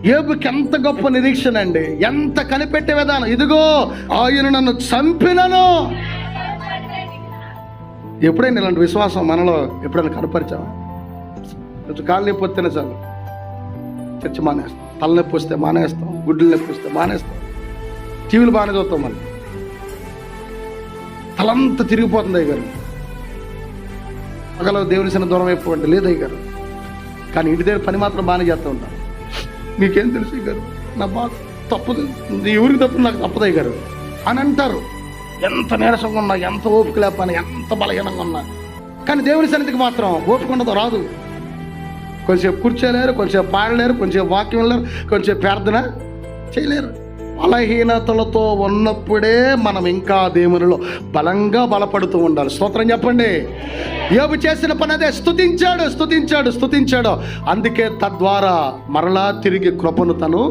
యోబుకి ఎంత గొప్ప నిరీక్షణ అండి, ఎంత కనిపెట్టే విధానం. ఇదిగో ఆయన నన్ను చంపినను. ఎప్పుడైనా ఇలాంటి విశ్వాసం మనలో ఎప్పుడైనా కనపరిచావా? కొంచెం కాలు నొప్పి వస్తేనే చాలు చర్చి మానేస్తాం, తలనొప్పి వస్తే మానేస్తాం, గుడ్డలు నొప్పి వస్తే మానేస్తాం, టీవీలు బాగానే చూస్తాం, మళ్ళీ తలంతా తిరిగిపోతుంది అయ్యగారు. పగల దేవుని సన్న దూరం అయిపోండి లేదు అయ్యగారు, కానీ ఇంటి దగ్గర పని మాత్రం బాగానే చేస్తూ ఉంటాను. మీకేం తెలుసు అయ్యగారు, నా బాధ తప్పదు, నీ ఊరికి తప్పదు, నాకు తప్పదు అయ్యగారు అని అంటారు. ఎంత నీరసంగా ఉన్నా, ఎంత ఓపిక లేపని, ఎంత బలహీనంగా ఉన్నా, కానీ దేవుని సన్నిధికి మాత్రం ఓపిక ఉండదు, రాదు. కొంచెంసేపు కూర్చోలేరు, కొంచెంసేపు పాడలేరు, కొంచెంసేపు వాక్యం లేరు, కొంచెంసేపు ప్రార్థన చేయలేరు. బలహీనతలతో ఉన్నప్పుడే మనం ఇంకా దేవునిలో బలంగా బలపడుతూ ఉండాలి. స్తోత్రం చెప్పండి. యోబు చేసిన పని అదే, స్తుతించాడు. అందుకే తద్వారా మరలా తిరిగి కృపను తను